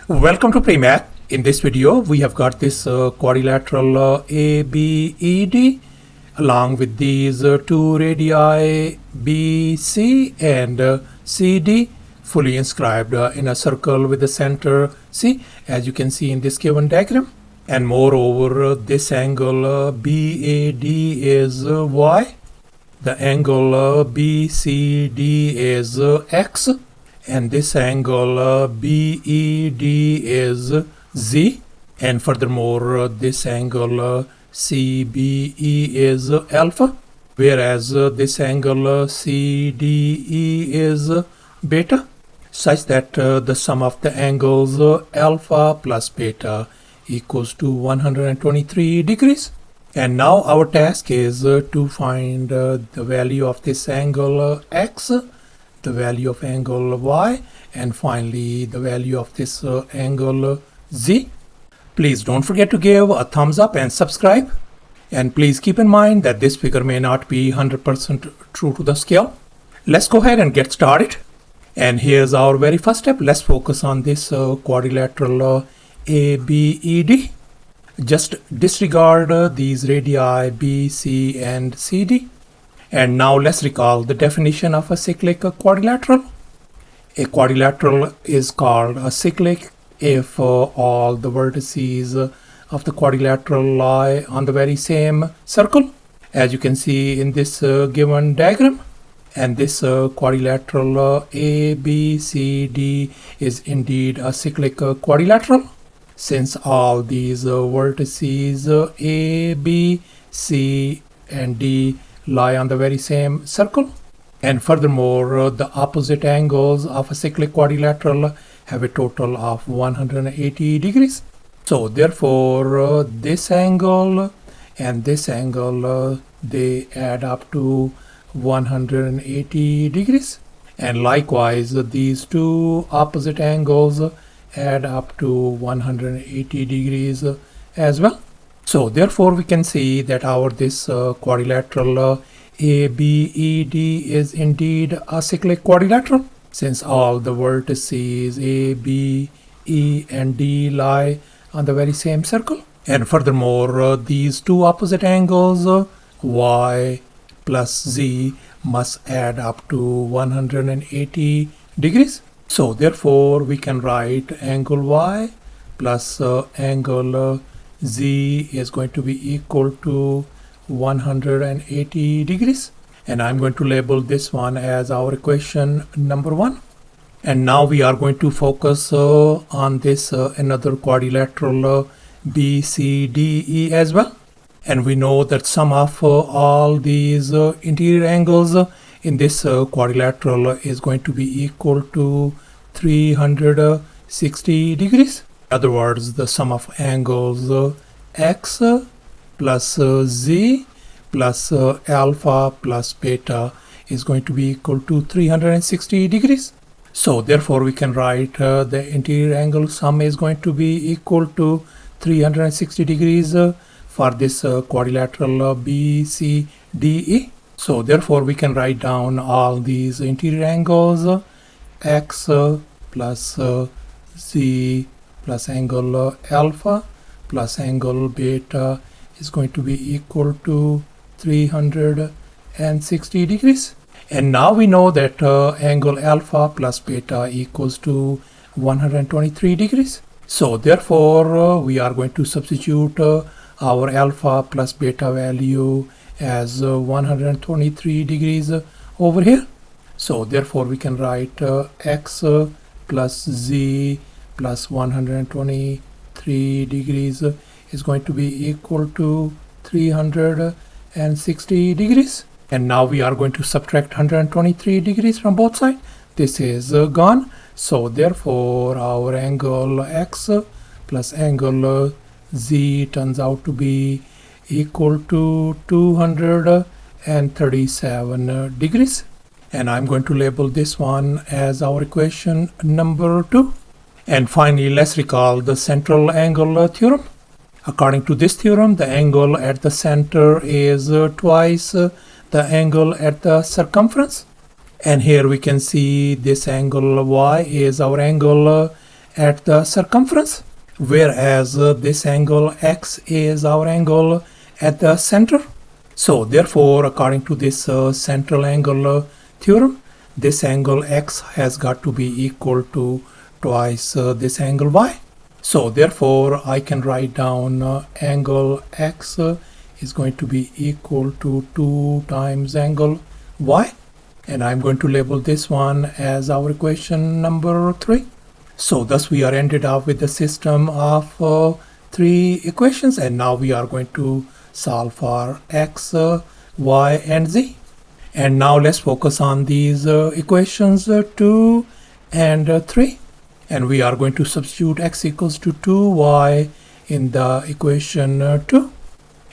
Welcome to PreMath. In this video, we have got this quadrilateral ABED along with these two radii BC and CD fully inscribed in a circle with the center C, as you can see in this given diagram. And moreover, this angle BAD is Y, the angle BCD is X, and this angle BED is Z, and furthermore this angle CBE is alpha, whereas this angle CDE is beta, such that the sum of the angles alpha plus beta equals to 123 degrees. And now our task is to find the value of this angle X, the value of angle Y, and finally the value of this angle Z. Please don't forget to give a thumbs up and subscribe. And please keep in mind that this figure may not be 100% true to the scale. Let's go ahead and get started. And here's our very first step. Let's focus on this quadrilateral ABED. Just disregard these radii B, C, and CD. And now let's recall the definition of a cyclic quadrilateral. A quadrilateral is called a cyclic if all the vertices of the quadrilateral lie on the very same circle, as you can see in this given diagram. And this quadrilateral ABCD is indeed a cyclic quadrilateral, since all these vertices A, B, C, and D lie on the very same circle. And furthermore, the opposite angles of a cyclic quadrilateral have a total of 180 degrees. So therefore, this angle and this angle, they add up to 180 degrees. And likewise, these two opposite angles add up to 180 degrees as well. So therefore, we can see that this quadrilateral ABED is indeed a cyclic quadrilateral, since all the vertices A, B, E, and D lie on the very same circle. And furthermore, these two opposite angles, Y plus Z, must add up to 180 degrees. So therefore, we can write angle Y plus angle Z is going to be equal to 180 degrees. And I'm going to label this one as our equation number 1. And now we are going to focus on this another quadrilateral BCDE as well. And we know that sum of all these interior angles in this quadrilateral is going to be equal to 360 degrees. In other words, the sum of angles X plus Z plus alpha plus beta is going to be equal to 360 degrees. So therefore, we can write the interior angle sum is going to be equal to 360 degrees for this quadrilateral BCDE. So therefore, we can write down all these interior angles X plus Z plus angle alpha plus angle beta is going to be equal to 360 degrees. And now we know that angle alpha plus beta equals to 123 degrees. So therefore, we are going to substitute our alpha plus beta value as 123 degrees over here. So therefore, we can write X plus Z plus 123 degrees is going to be equal to 360 degrees. And now we are going to subtract 123 degrees from both sides. This is gone. So therefore, our angle X plus angle Z turns out to be equal to 237 degrees. And I'm going to label this one as our equation number 2. And finally, let's recall the central angle theorem. According to this theorem, the angle at the center is twice the angle at the circumference. And here we can see this angle Y is our angle at the circumference, whereas this angle x is our angle at the center. So therefore, according to this central angle theorem, this angle x has got to be equal to twice this angle y. So therefore, I can write down angle x is going to be equal to 2 times angle y. And I'm going to label this one as our equation number 3. So thus we are ended up with the system of 3 equations, and now we are going to solve for x, y, and z. And now let's focus on these equations 2 and 3. And we are going to substitute x equals to 2y in the equation 2.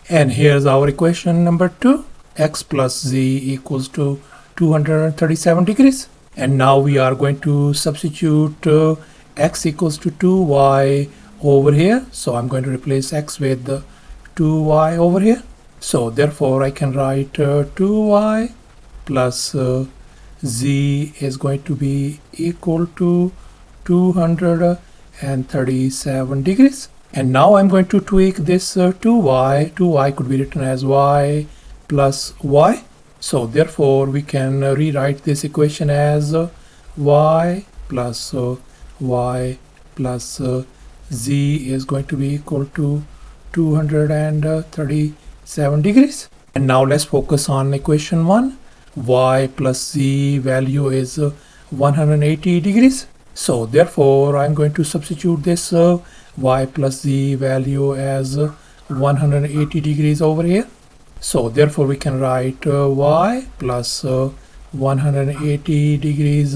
And here's our equation number 2. X plus z equals to 237 degrees. And now we are going to substitute x equals to 2y over here. So I'm going to replace x with 2y over here. So therefore I can write 2y plus z is going to be equal to 237 degrees. And now I'm going to tweak this 2y. 2y could be written as y plus y. So therefore we can rewrite this equation as y plus z is going to be equal to 237 degrees. And now let's focus on equation 1. Y plus z value is 180 degrees. So therefore I'm going to substitute this y plus z value as 180 degrees over here. So therefore we can write y plus 180 degrees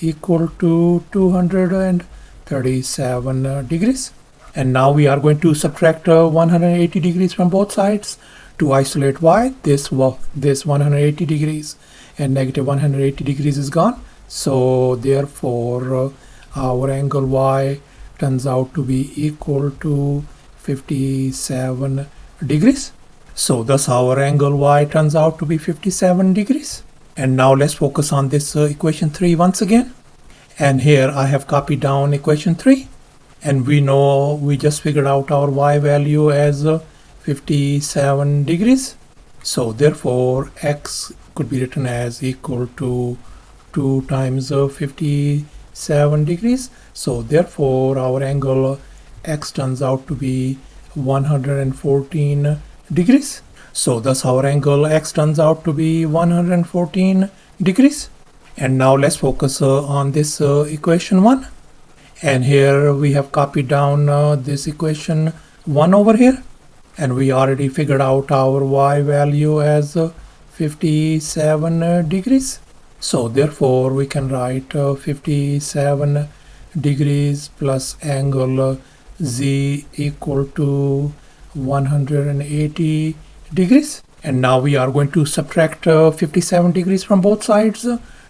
equal to 237 degrees. And now we are going to subtract 180 degrees from both sides to isolate y. This 180 degrees and negative 180 degrees is gone. So therefore our angle y turns out to be equal to 57 degrees. So thus our angle y turns out to be 57 degrees. And now let's focus on this equation 3 once again. And here I have copied down equation 3. And we know we just figured out our y value as 57 degrees. So therefore x could be written as equal to 2 times 57 degrees. So therefore our angle x turns out to be 114 degrees. So thus our angle x turns out to be 114 degrees. And now let's focus on this equation 1. And here we have copied down this equation 1 over here. And we already figured out our y value as 57 degrees. So therefore we can write 57 degrees plus angle z equal to 180 degrees. And now we are going to subtract 57 degrees from both sides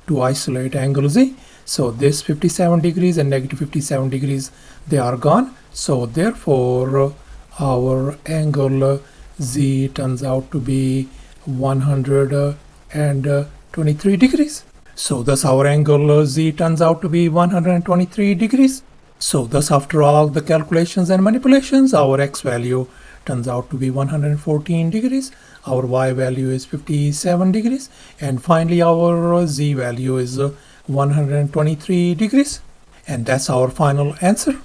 to isolate angle z. So this 57 degrees and negative 57 degrees, they are gone. So therefore our angle z turns out to be 123 degrees. So thus our angle z turns out to be 123 degrees. So thus after all the calculations and manipulations, our x value turns out to be 114 degrees. Our y value is 57 degrees. And finally our z value is 123 degrees. And that's our final answer.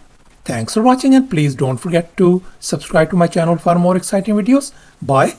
Thanks for watching, and please don't forget to subscribe to my channel for more exciting videos. Bye.